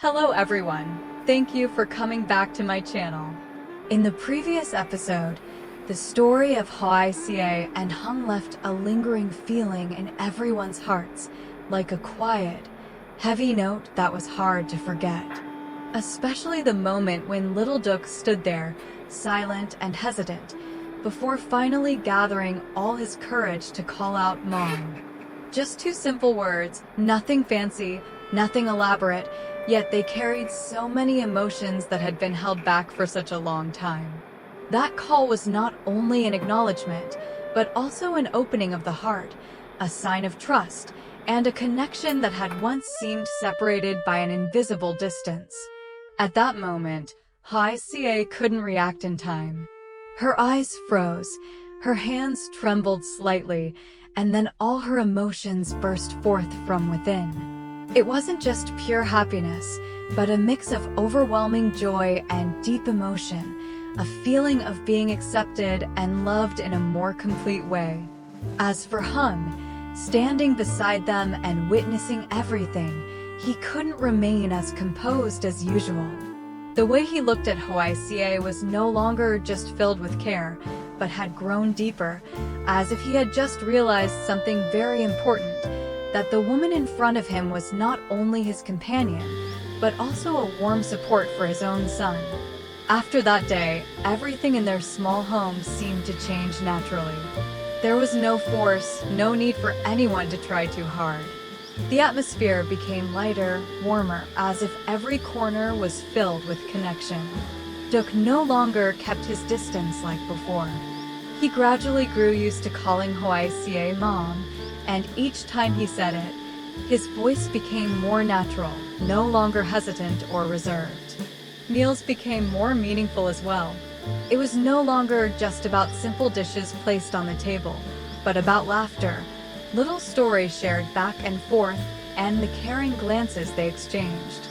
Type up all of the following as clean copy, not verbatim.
Hello everyone, thank you for coming back to my channel. In the previous episode, the story of Hoài Ca and Hùng left a lingering feeling in everyone's hearts, like a quiet, heavy note that was hard to forget. Especially the moment when little Duc stood there, silent and hesitant, before finally gathering all his courage to call out Mom. Just two simple words, nothing fancy, nothing elaborate, yet they carried so many emotions that had been held back for such a long time. That call was not only an acknowledgement, but also an opening of the heart, a sign of trust, and a connection that had once seemed separated by an invisible distance. At that moment, Hoài Ca couldn't react in time. Her eyes froze, her hands trembled slightly, and then all her emotions burst forth from within. It wasn't just pure happiness, but a mix of overwhelming joy and deep emotion, a feeling of being accepted and loved in a more complete way. As for Hùng, standing beside them and witnessing everything, he couldn't remain as composed as usual. The way he looked at Hoài Ca was no longer just filled with care, but had grown deeper, as if he had just realized something very important, that the woman in front of him was not only his companion, but also a warm support for his own son. After that day, everything in their small home seemed to change naturally. There was no force, no need for anyone to try too hard. The atmosphere became lighter, warmer, as if every corner was filled with connection. Duc no longer kept his distance like before. He gradually grew used to calling Hoài Ca Mom, and each time he said it, his voice became more natural, no longer hesitant or reserved. Meals became more meaningful as well. It was no longer just about simple dishes placed on the table, but about laughter, little stories shared back and forth, and the caring glances they exchanged.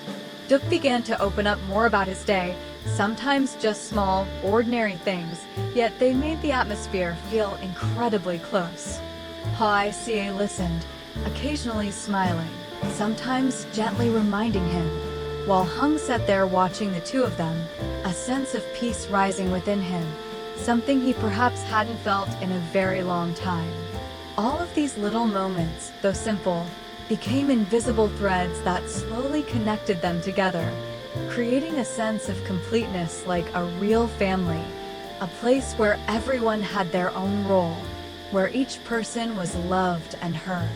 Duc began to open up more about his day, sometimes just small, ordinary things, yet they made the atmosphere feel incredibly close. Hoài Ca listened, occasionally smiling, sometimes gently reminding him, while Hùng sat there watching the two of them, a sense of peace rising within him, something he perhaps hadn't felt in a very long time. All of these little moments, though simple, became invisible threads that slowly connected them together, creating a sense of completeness like a real family, a place where everyone had their own role, where each person was loved and heard.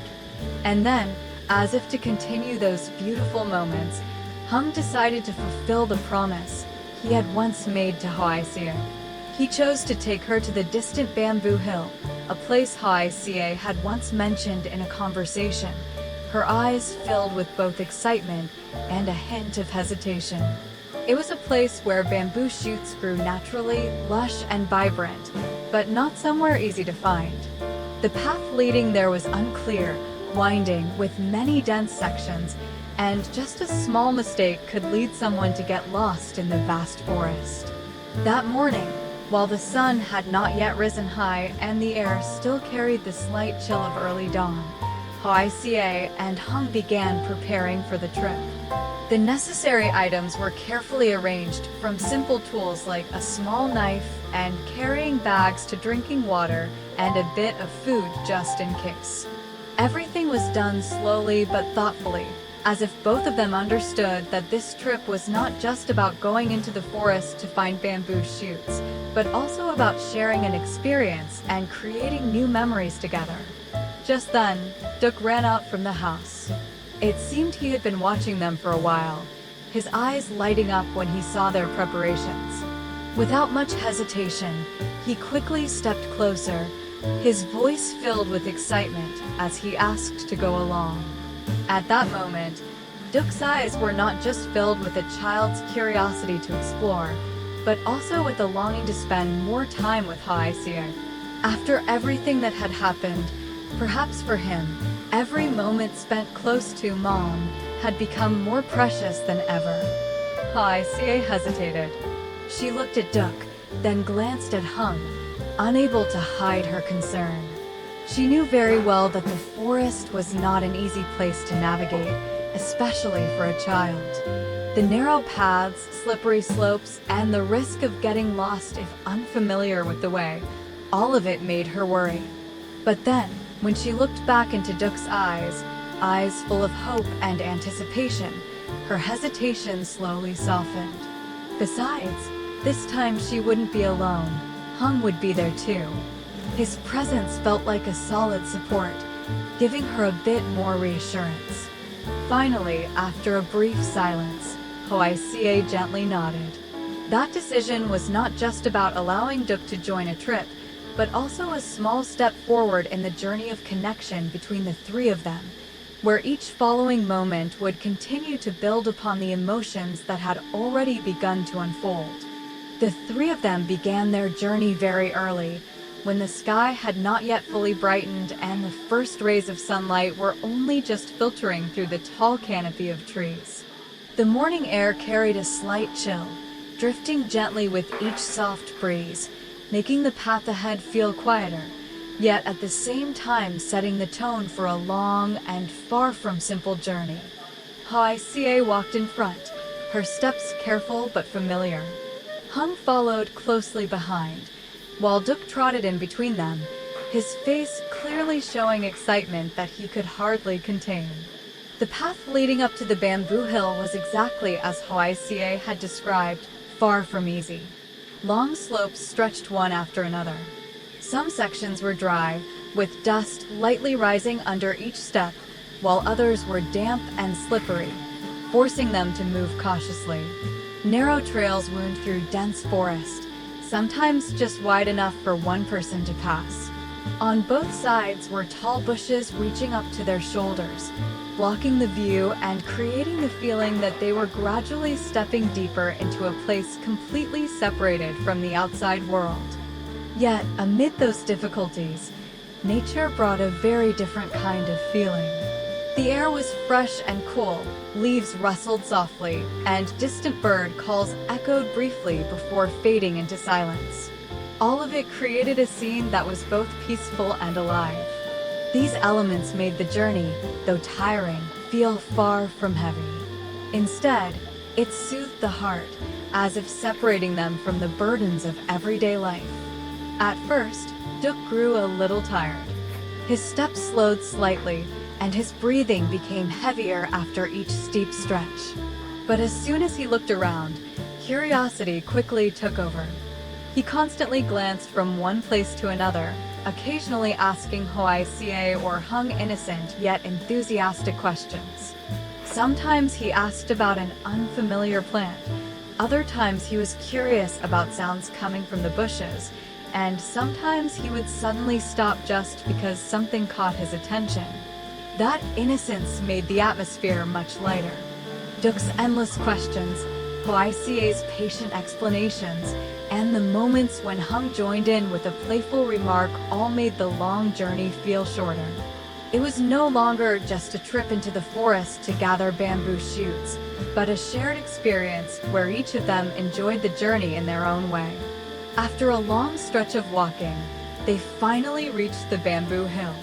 And then, as if to continue those beautiful moments, Hùng decided to fulfill the promise he had once made to Hoài Ca. He chose to take her to the distant bamboo hill, a place Hoài Ca had once mentioned in a conversation, her eyes filled with both excitement and a hint of hesitation. It was a place where bamboo shoots grew naturally, lush and vibrant, but not somewhere easy to find. The path leading there was unclear, winding, with many dense sections, and just a small mistake could lead someone to get lost in the vast forest. That morning, while the sun had not yet risen high and the air still carried the slight chill of early dawn, Hoài Ca and Hùng began preparing for the trip. The necessary items were carefully arranged, from simple tools like a small knife and carrying bags to drinking water and a bit of food just in case. Everything was done slowly but thoughtfully, as if both of them understood that this trip was not just about going into the forest to find bamboo shoots, but also about sharing an experience and creating new memories together. Just then, Duc ran out from the house. It seemed he had been watching them for a while, his eyes lighting up when he saw their preparations. Without much hesitation, he quickly stepped closer, his voice filled with excitement as he asked to go along. At that moment, Duc's eyes were not just filled with a child's curiosity to explore, but also with a longing to spend more time with Hoài Ca. After everything that had happened, perhaps for him, every moment spent close to Mom had become more precious than ever. Hoài Ca hesitated. She looked at Duc, then glanced at Hùng, unable to hide her concern. She knew very well that the forest was not an easy place to navigate, especially for a child. The narrow paths, slippery slopes, and the risk of getting lost if unfamiliar with the way, all of it made her worry. But then, when she looked back into Duck's eyes full of hope and anticipation, her hesitation slowly softened. Besides, this time she wouldn't be alone. Hung would be there too. His presence felt like a solid support, giving her a bit more reassurance. Finally, after a brief silence, Hoài Ca gently nodded. That decision was not just about allowing Duc to join a trip, but also a small step forward in the journey of connection between the three of them, where each following moment would continue to build upon the emotions that had already begun to unfold. The three of them began their journey very early, when the sky had not yet fully brightened and the first rays of sunlight were only just filtering through the tall canopy of trees. The morning air carried a slight chill, drifting gently with each soft breeze, making the path ahead feel quieter, yet at the same time setting the tone for a long and far from simple journey. Hoài Ca walked in front, her steps careful but familiar. Hung followed closely behind, while Duc trotted in between them, his face clearly showing excitement that he could hardly contain. The path leading up to the bamboo hill was exactly as Hoài Ca had described, far from easy. Long slopes stretched one after another. Some sections were dry, with dust lightly rising under each step, while others were damp and slippery, forcing them to move cautiously. Narrow trails wound through dense forest, sometimes just wide enough for one person to pass. On both sides were tall bushes reaching up to their shoulders, blocking the view and creating the feeling that they were gradually stepping deeper into a place completely separated from the outside world. Yet, amid those difficulties, nature brought a very different kind of feeling. The air was fresh and cool, leaves rustled softly, and distant bird calls echoed briefly before fading into silence. All of it created a scene that was both peaceful and alive. These elements made the journey, though tiring, feel far from heavy. Instead, it soothed the heart, as if separating them from the burdens of everyday life. At first, Duc grew a little tired. His steps slowed slightly, and his breathing became heavier after each steep stretch. But as soon as he looked around, curiosity quickly took over. He constantly glanced from one place to another, occasionally asking Hoài Ca or Hung innocent yet enthusiastic questions. Sometimes he asked about an unfamiliar plant, other times he was curious about sounds coming from the bushes, and sometimes he would suddenly stop just because something caught his attention. That innocence made the atmosphere much lighter. Duc's endless questions, Hoài Ca's patient explanations, and the moments when Hung joined in with a playful remark all made the long journey feel shorter. It was no longer just a trip into the forest to gather bamboo shoots, but a shared experience where each of them enjoyed the journey in their own way. After a long stretch of walking, they finally reached the bamboo hill.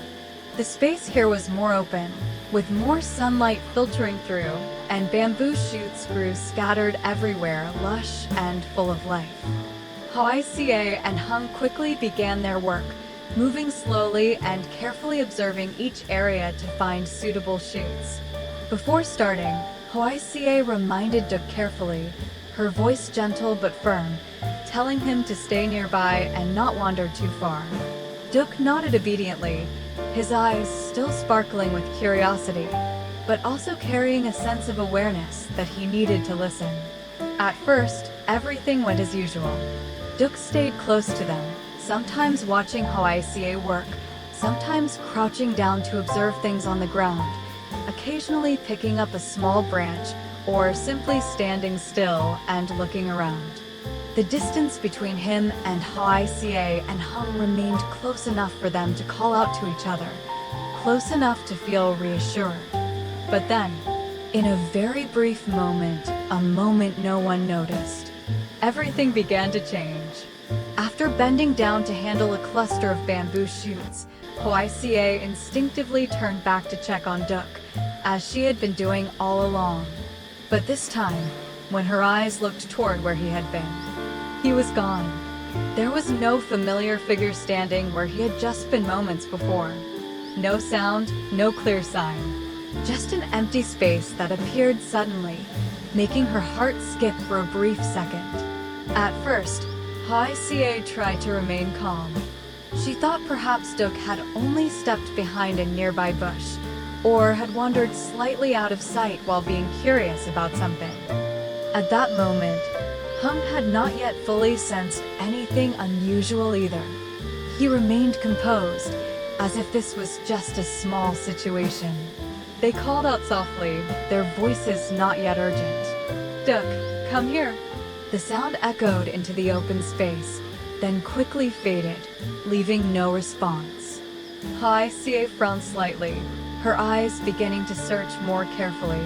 The space here was more open, with more sunlight filtering through, and bamboo shoots grew scattered everywhere, lush and full of life. Hoài Ca and Hung quickly began their work, moving slowly and carefully observing each area to find suitable shoots. Before starting, Hoài Ca reminded Duc carefully, her voice gentle but firm, telling him to stay nearby and not wander too far. Duc nodded obediently, his eyes still sparkling with curiosity, but also carrying a sense of awareness that he needed to listen. At first, everything went as usual. Duc stayed close to them, sometimes watching Hoài Ca work, sometimes crouching down to observe things on the ground, occasionally picking up a small branch, or simply standing still and looking around. The distance between him and Hoài Ca and Hung remained close enough for them to call out to each other, close enough to feel reassured. But then, in a very brief moment, a moment no one noticed, everything began to change. After bending down to handle a cluster of bamboo shoots, Hoài Ca instinctively turned back to check on Duc, as she had been doing all along. But this time, when her eyes looked toward where he had been. He was gone. There was no familiar figure standing where he had just been moments before. No sound, no clear sign. Just an empty space that appeared suddenly, making her heart skip for a brief second. At first, Hoài Ca tried to remain calm. She thought perhaps Duc had only stepped behind a nearby bush, or had wandered slightly out of sight while being curious about something. At that moment, Hùng had not yet fully sensed anything unusual either. He remained composed, as if this was just a small situation. They called out softly, their voices not yet urgent. "Duc, come here." The sound echoed into the open space, then quickly faded, leaving no response. Hoài Ca frowned slightly, her eyes beginning to search more carefully.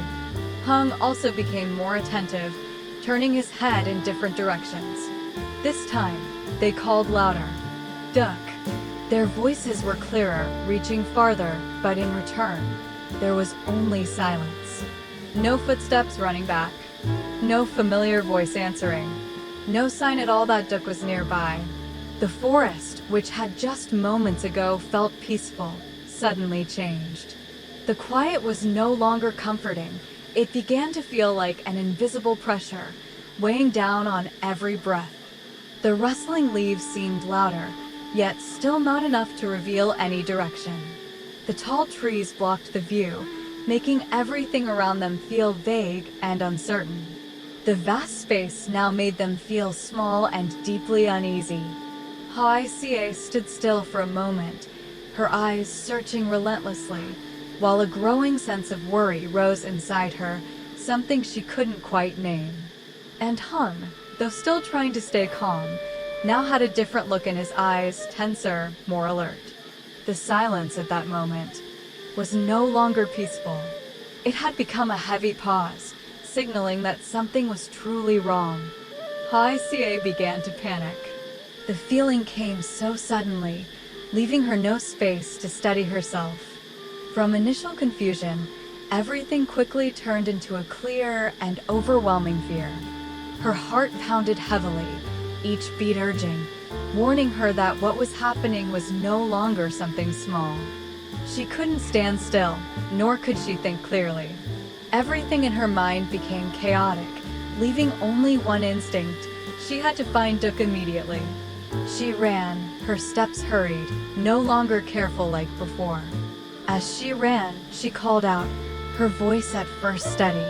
Hùng also became more attentive, turning his head in different directions. This time, they called louder. "Duc." Their voices were clearer, reaching farther, but in return, there was only silence. No footsteps running back. No familiar voice answering. No sign at all that Duc was nearby. The forest, which had just moments ago felt peaceful, suddenly changed. The quiet was no longer comforting. It began to feel like an invisible pressure, weighing down on every breath. The rustling leaves seemed louder, yet still not enough to reveal any direction. The tall trees blocked the view, making everything around them feel vague and uncertain. The vast space now made them feel small and deeply uneasy. Hoài Ca stood still for a moment, her eyes searching relentlessly, while a growing sense of worry rose inside her, something she couldn't quite name. And Hùng, though still trying to stay calm, now had a different look in his eyes, tenser, more alert. The silence at that moment was no longer peaceful. It had become a heavy pause, signaling that something was truly wrong. Hoài Ca began to panic. The feeling came so suddenly, leaving her no space to steady herself. From initial confusion, everything quickly turned into a clear and overwhelming fear. Her heart pounded heavily, each beat urging, warning her that what was happening was no longer something small. She couldn't stand still, nor could she think clearly. Everything in her mind became chaotic, leaving only one instinct. She had to find Duc immediately. She ran, her steps hurried, no longer careful like before. As she ran, she called out, her voice at first steady,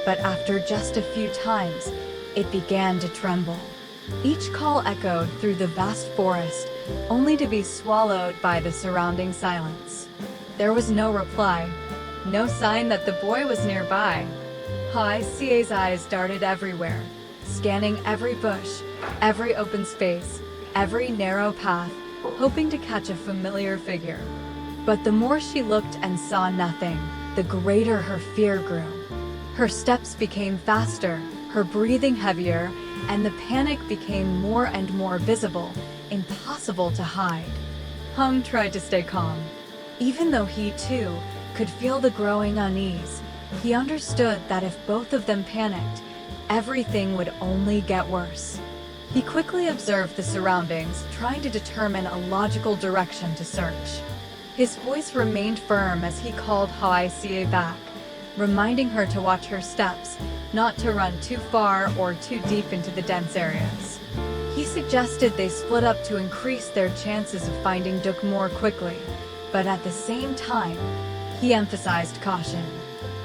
but after just a few times, it began to tremble. Each call echoed through the vast forest, only to be swallowed by the surrounding silence. There was no reply, no sign that the boy was nearby. Hoài Ca's eyes darted everywhere, scanning every bush, every open space, every narrow path, hoping to catch a familiar figure. But the more she looked and saw nothing, the greater her fear grew. Her steps became faster, her breathing heavier, and the panic became more and more visible, impossible to hide. Hùng tried to stay calm. Even though he, too, could feel the growing unease, he understood that if both of them panicked, everything would only get worse. He quickly observed the surroundings, trying to determine a logical direction to search. His voice remained firm as he called Hoài Ca back, reminding her to watch her steps, not to run too far or too deep into the dense areas. He suggested they split up to increase their chances of finding Duc more quickly, but at the same time, he emphasized caution.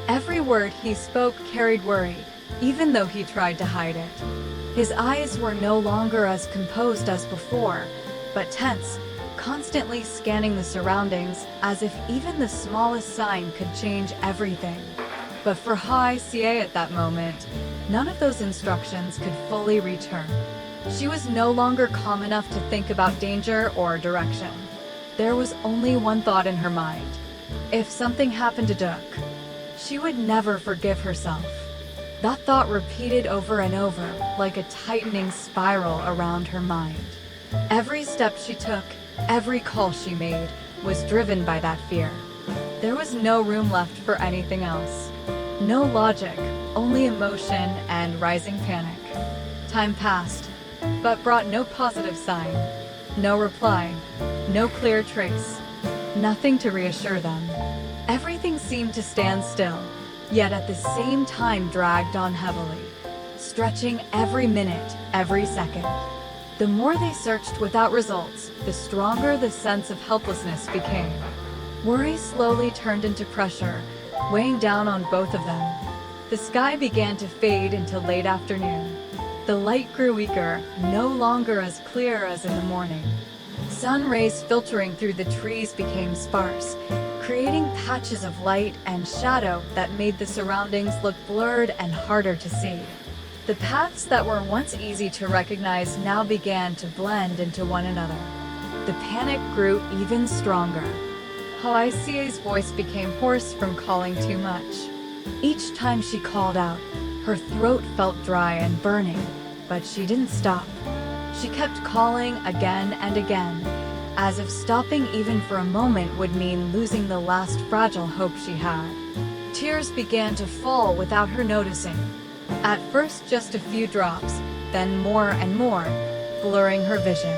Every word he spoke carried worry, even though he tried to hide it. His eyes were no longer as composed as before, but tense, constantly scanning the surroundings as if even the smallest sign could change everything. But for Hoài Ca at that moment, none of those instructions could fully reach her. She was no longer calm enough to think about danger or direction. There was only one thought in her mind. If something happened to Duc, she would never forgive herself. That thought repeated over and over, like a tightening spiral around her mind. Every step she took, every call she made, was driven by that fear. There was no room left for anything else. No logic, only emotion and rising panic. Time passed, but brought no positive sign. No reply, no clear trace. Nothing to reassure them. Everything seemed to stand still, yet at the same time dragged on heavily, stretching every minute, every second. The more they searched without results, the stronger the sense of helplessness became. Worry slowly turned into pressure, weighing down on both of them. The sky began to fade into late afternoon. The light grew weaker, no longer as clear as in the morning. Sun rays filtering through the trees became sparse, creating patches of light and shadow that made the surroundings look blurred and harder to see. The paths that were once easy to recognize now began to blend into one another. The panic grew even stronger. Hoài Ca's voice became hoarse from calling too much. Each time she called out, her throat felt dry and burning, but she didn't stop. She kept calling again and again, as if stopping even for a moment would mean losing the last fragile hope she had. Tears began to fall without her noticing. At first just a few drops, then more and more, blurring her vision.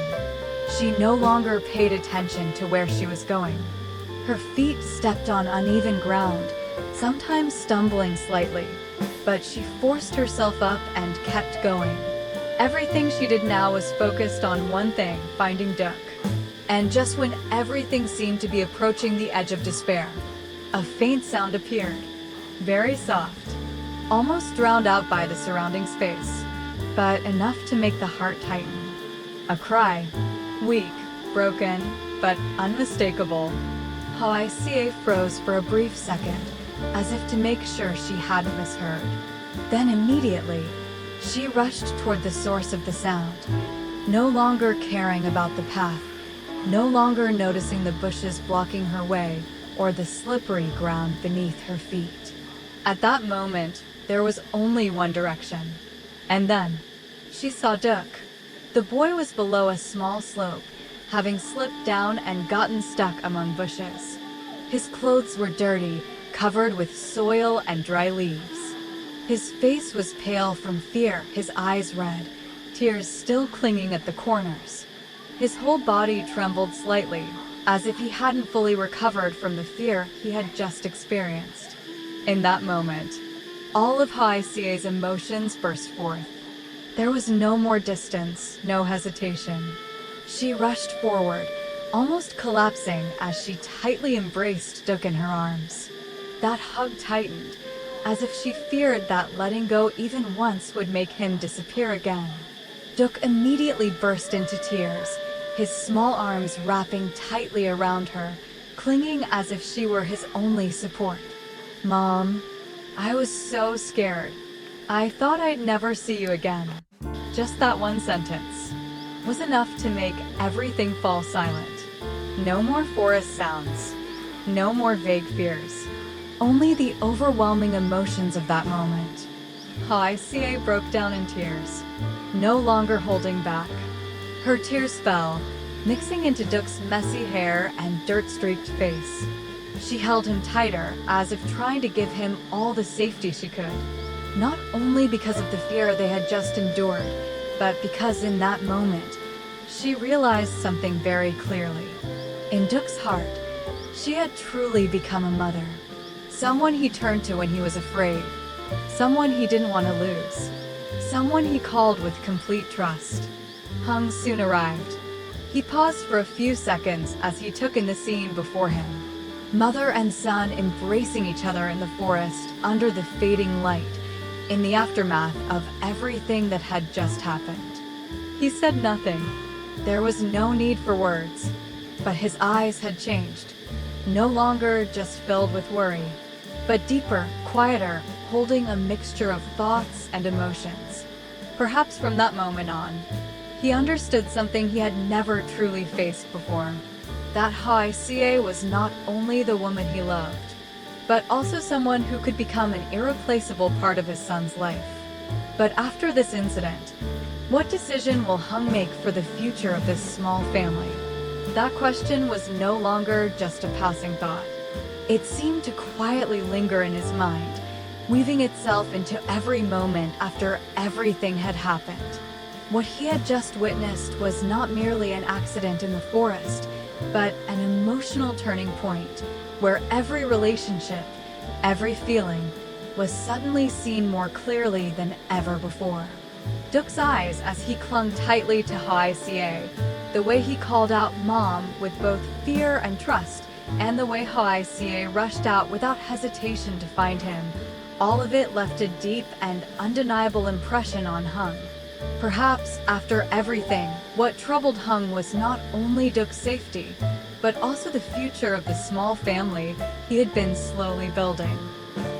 She no longer paid attention to where she was going. Her feet stepped on uneven ground, sometimes stumbling slightly, but she forced herself up and kept going. Everything she did now was focused on one thing, finding Duck. And just when everything seemed to be approaching the edge of despair, a faint sound appeared, very soft, almost drowned out by the surrounding space, but enough to make the heart tighten. A cry, weak, broken, but unmistakable. Hoài Ca froze for a brief second, as if to make sure she hadn't misheard. Then immediately, she rushed toward the source of the sound, no longer caring about the path, no longer noticing the bushes blocking her way or the slippery ground beneath her feet. At that moment, there was only one direction. And then, she saw Duck. The boy was below a small slope, having slipped down and gotten stuck among bushes. His clothes were dirty, covered with soil and dry leaves. His face was pale from fear, his eyes red, tears still clinging at the corners. His whole body trembled slightly, as if he hadn't fully recovered from the fear he had just experienced. In that moment, all of Hoài Ca's emotions burst forth. There was no more distance, no hesitation. She rushed forward, almost collapsing as she tightly embraced Duck in her arms. That hug tightened, as if she feared that letting go even once would make him disappear again. Duck immediately burst into tears, his small arms wrapping tightly around her, clinging as if she were his only support. "Mom, I was so scared. I thought I'd never see you again." Just that one sentence was enough to make everything fall silent. No more forest sounds, no more vague fears. Only the overwhelming emotions of that moment. Hoài Ca broke down in tears, no longer holding back. Her tears fell, mixing into Duck's messy hair and dirt-streaked face. She held him tighter, as if trying to give him all the safety she could. Not only because of the fear they had just endured, but because in that moment, she realized something very clearly. In Duck's heart, she had truly become a mother. Someone he turned to when he was afraid. Someone he didn't want to lose. Someone he called with complete trust. Hung soon arrived. He paused for a few seconds as he took in the scene before him. Mother and son embracing each other in the forest under the fading light, in the aftermath of everything that had just happened. He said nothing. There was no need for words, but his eyes had changed. No longer just filled with worry, but deeper, quieter, holding a mixture of thoughts and emotions. Perhaps from that moment on, he understood something he had never truly faced before. That Hoài Ca was not only the woman he loved, but also someone who could become an irreplaceable part of his son's life. But after this incident, what decision will Hung make for the future of this small family? That question was no longer just a passing thought. It seemed to quietly linger in his mind, weaving itself into every moment after everything had happened. What he had just witnessed was not merely an accident in the forest, but an emotional turning point where every relationship, every feeling, was suddenly seen more clearly than ever before. Duck's eyes as he clung tightly to Hoài Ca, the way he called out Mom with both fear and trust, and the way Hoài Ca rushed out without hesitation to find him, all of it left a deep and undeniable impression on Hùng. Perhaps, after everything, what troubled Hùng was not only Duck's safety, but also the future of the small family he had been slowly building.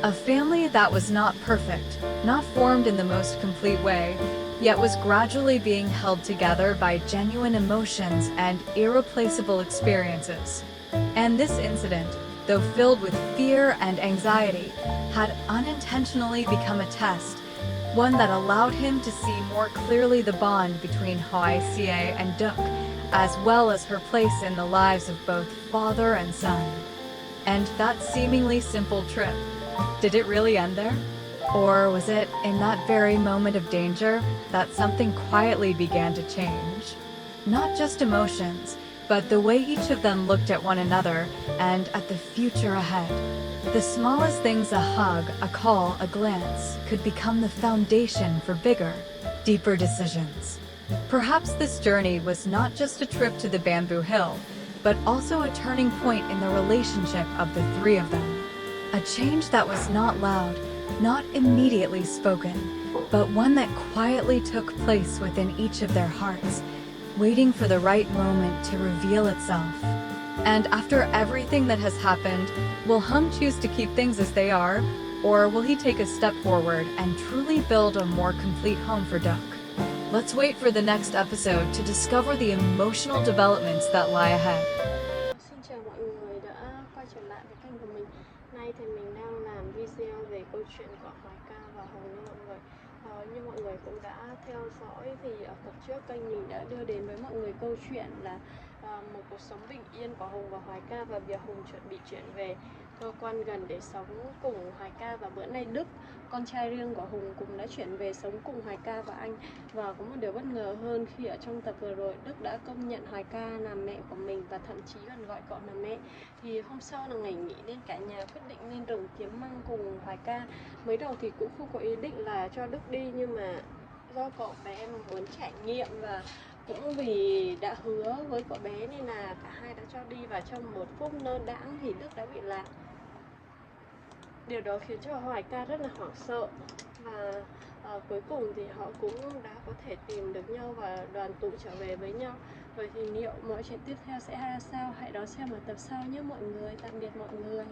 A family that was not perfect, not formed in the most complete way, yet was gradually being held together by genuine emotions and irreplaceable experiences. And this incident, though filled with fear and anxiety, had unintentionally become a test, one that allowed him to see more clearly the bond between Hoài Ca and Duck, as well as her place in the lives of both father and son. And that seemingly simple trip, did it really end there? Or was it in that very moment of danger that something quietly began to change? Not just emotions, but the way each of them looked at one another and at the future ahead. The smallest things, a hug, a call, a glance, could become the foundation for bigger, deeper decisions. Perhaps this journey was not just a trip to the bamboo hill, but also a turning point in the relationship of the three of them. A change that was not loud, not immediately spoken, but one that quietly took place within each of their hearts, waiting for the right moment to reveal itself. And after everything that has happened, will Hùng choose to keep things as they are, or will he take a step forward and truly build a more complete home for Duck? Let's wait for the next episode to discover the emotional developments that lie ahead. Xin chào mọi người đã quay trở lại với kênh của mình. Nay thì mình đang làm video về câu chuyện của Hoài Ca và Hùng nha mọi người. Như mọi người cũng đã theo dõi thì ở tập trước kênh mình đã đưa đến với mọi người câu chuyện là một cuộc sống bình yên của Hùng và Hoài Ca, và việc Hùng chuẩn bị chuyển về cơ quan gần để sống cùng Hoài Ca, và bữa nay Đức, con trai riêng của Hùng, cũng đã chuyển về sống cùng Hoài Ca và anh. Và có một điều bất ngờ hơn khi ở trong tập vừa rồi Đức đã công nhận Hoài Ca là mẹ của mình và thậm chí còn gọi cậu là mẹ. Thì hôm sau là ngày nghỉ nên cả nhà quyết định lên rừng kiếm măng cùng Hoài Ca. Mới đầu thì cũng không có ý định là cho Đức đi, nhưng mà do cậu bé muốn trải nghiệm và cũng vì đã hứa với cậu bé nên là cả hai đã cho đi, và trong một phút lơ đãng thì Đức đã bị lạc. Điều đó khiến cho Hoài Ca rất là hoảng sợ, và cuối cùng thì họ cũng đã có thể tìm được nhau và đoàn tụ trở về với nhau. Vậy thì liệu mọi chuyện tiếp theo sẽ ra sao? Hãy đón xem ở tập sau nhé mọi người. Tạm biệt mọi người.